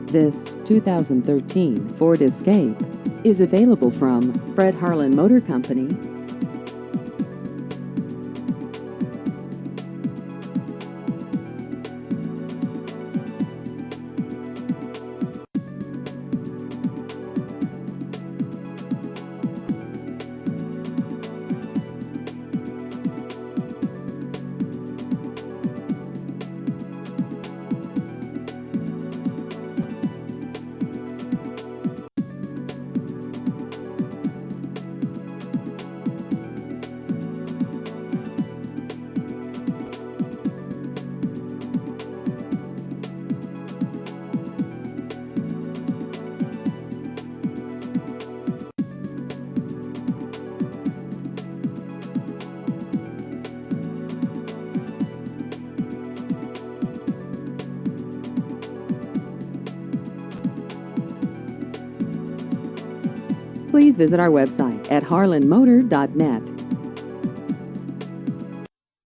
This 2013 Ford Escape is available from Fred Harlan Motor Company. Please visit our website at harlanmotor.net.